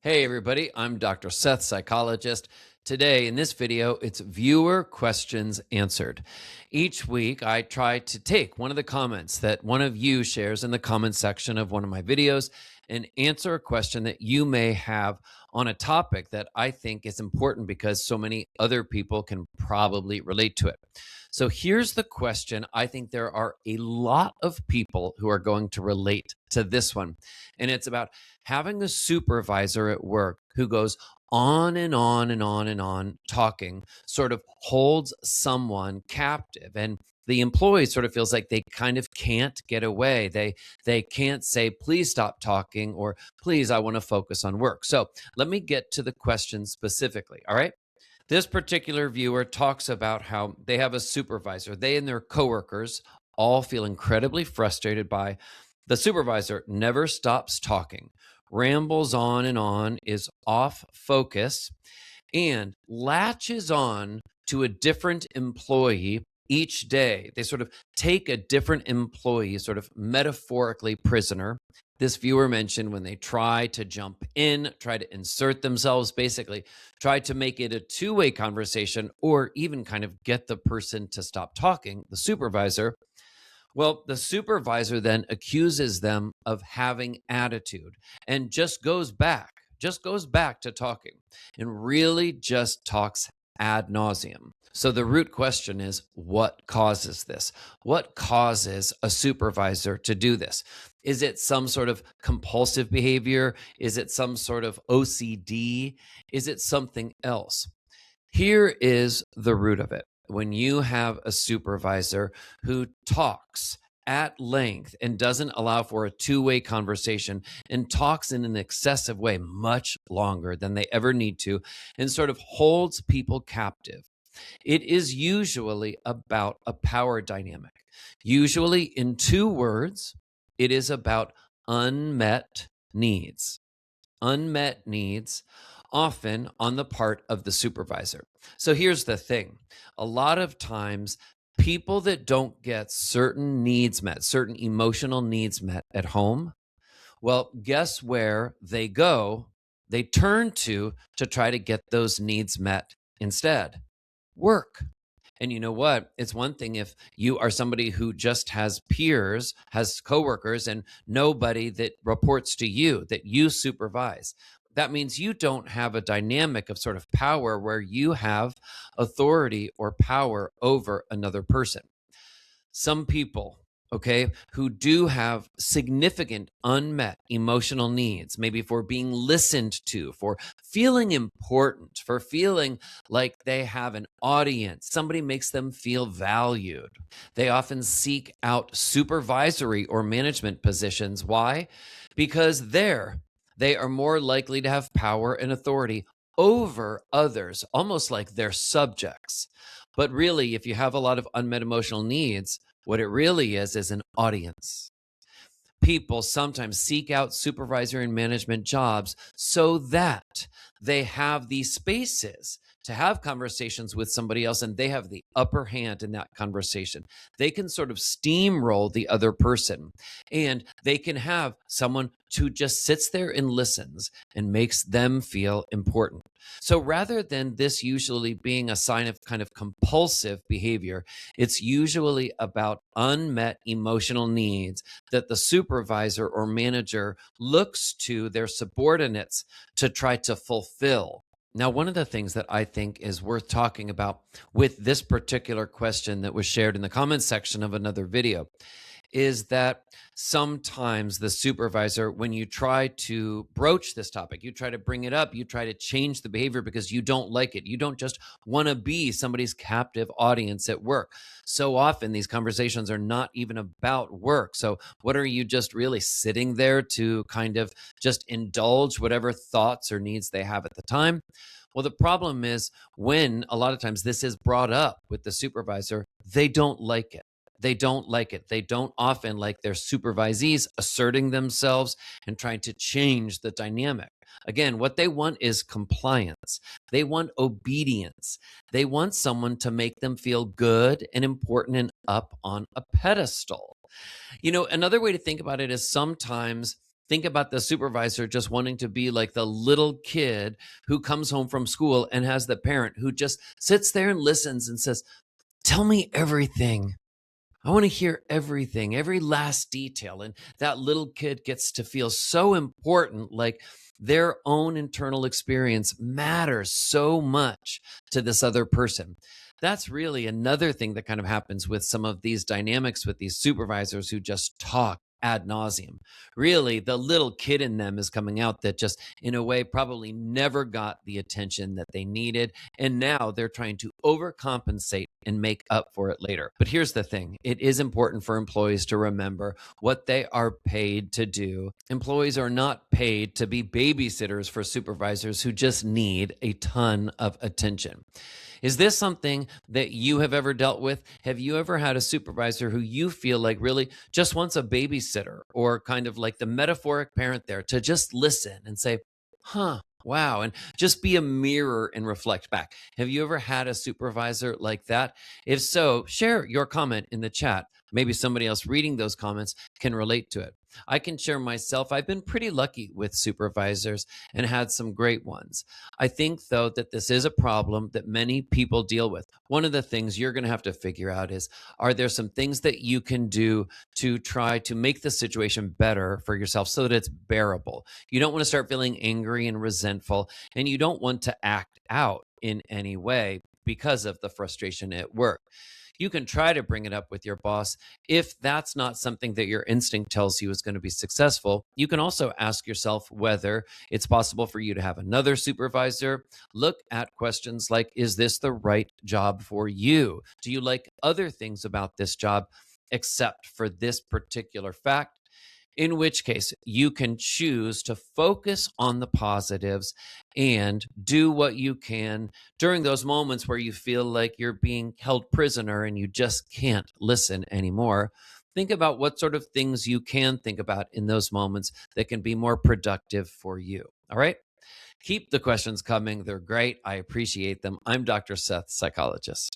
Hey everybody, I'm Dr. Seth, psychologist. Today in this video, it's viewer questions answered. Each week, I try to take one of the comments that one of you shares in the comment section of one of my videos and answer a question that you may have on a topic that I think is important because so many other people can probably relate to it. So here's the question. I think there are a lot of people who are going to relate to this one. And it's about having a supervisor at work who goes on and on and on and on talking, sort of holds someone captive. And the employee sort of feels like they kind of can't get away. They can't say, please stop talking, or please, I want to focus on work. So let me get to the question specifically. All right. This particular viewer talks about how they have a supervisor. They and their coworkers all feel incredibly frustrated by the supervisor never stops talking, rambles on, is off focus, and latches on to a different employee each day. They sort of take a different employee, sort of metaphorically prisoner. This viewer mentioned when they try to jump in, try to insert themselves, basically try to make it a two-way conversation or even kind of get the person to stop talking, the supervisor. Well, the supervisor then accuses them of having attitude and just goes back to talking and really just talks ad nauseum. So the root question is, what causes this? What causes a supervisor to do this? Is it some sort of compulsive behavior? Is it some sort of OCD? Is it something else? Here is the root of it. When you have a supervisor who talks at length and doesn't allow for a two-way conversation and talks in an excessive way much longer than they ever need to and sort of holds people captive, it is usually about a power dynamic. Usually, in two words, it is about unmet needs. Unmet needs, often on the part of the supervisor. So here's the thing. A lot of times, people that don't get certain needs met, certain emotional needs met at home, well, guess where they go? They turn to try to get those needs met instead. Work. And you know what? It's one thing if you are somebody who just has peers, has coworkers, and nobody that reports to you, that you supervise. That means you don't have a dynamic of sort of power where you have authority or power over another person. Some people, okay, who do have significant unmet emotional needs, maybe for being listened to, for feeling important, for feeling like they have an audience, somebody makes them feel valued. They often seek out supervisory or management positions. Why? Because they are more likely to have power and authority over others, almost like they're subjects. But really, if you have a lot of unmet emotional needs, what it really is an audience. People sometimes seek out supervisory and management jobs so that they have these spaces to have conversations with somebody else and they have the upper hand in that conversation. They can sort of steamroll the other person and they can have someone who just sits there and listens and makes them feel important. So rather than this usually being a sign of kind of compulsive behavior, it's usually about unmet emotional needs that the supervisor or manager looks to their subordinates to try to fulfill. Now, one of the things that I think is worth talking about with this particular question that was shared in the comments section of another video is that sometimes the supervisor, when you try to broach this topic, you try to bring it up, you try to change the behavior because you don't like it. You don't just want to be somebody's captive audience at work. So often these conversations are not even about work. So what are you just really sitting there to kind of just indulge whatever thoughts or needs they have at the time? Well, the problem is when a lot of times this is brought up with the supervisor, they don't like it. They don't like it. They don't often like their supervisees asserting themselves and trying to change the dynamic. Again, what they want is compliance. They want obedience. They want someone to make them feel good and important and up on a pedestal. You know, another way to think about it is sometimes Think about the supervisor just wanting to be like the little kid who comes home from school and has the parent who just sits there and listens and says, "Tell me everything. I want to hear everything, every last detail." And that little kid gets to feel so important, like their own internal experience matters so much to this other person. That's really another thing that kind of happens with some of these dynamics with these supervisors who just talk ad nauseum. Really, the little kid in them is coming out that just, in a way, probably never got the attention that they needed. And now they're trying to overcompensate and make up for it later. But here's the thing, it is important for employees to remember what they are paid to do. Employees are not paid to be babysitters for supervisors who just need a ton of attention. Is this something that you have ever dealt with? Have you ever had a supervisor who you feel like really just wants a babysitter, or kind of like the metaphoric parent there to just listen and say, huh, wow, and just be a mirror and reflect back? Have you ever had a supervisor like that? If so, share your comment in the chat. Maybe somebody else reading those comments can relate to it. I can share myself. I've been pretty lucky with supervisors and had some great ones. I think, though, that this is a problem that many people deal with. One of the things you're going to have to figure out is, are there some things that you can do to try to make the situation better for yourself so that it's bearable? You don't want to start feeling angry and resentful, and you don't want to act out in any way because of the frustration at work. You can try to bring it up with your boss. If that's not something that your instinct tells you is going to be successful, you can also ask yourself whether it's possible for you to have another supervisor. Look at questions like, is this the right job for you? Do you like other things about this job except for this particular fact? In which case, you can choose to focus on the positives and do what you can during those moments where you feel like you're being held prisoner and you just can't listen anymore. Think about what sort of things you can think about in those moments that can be more productive for you. All right? Keep the questions coming. They're great. I appreciate them. I'm Dr. Seth, psychologist.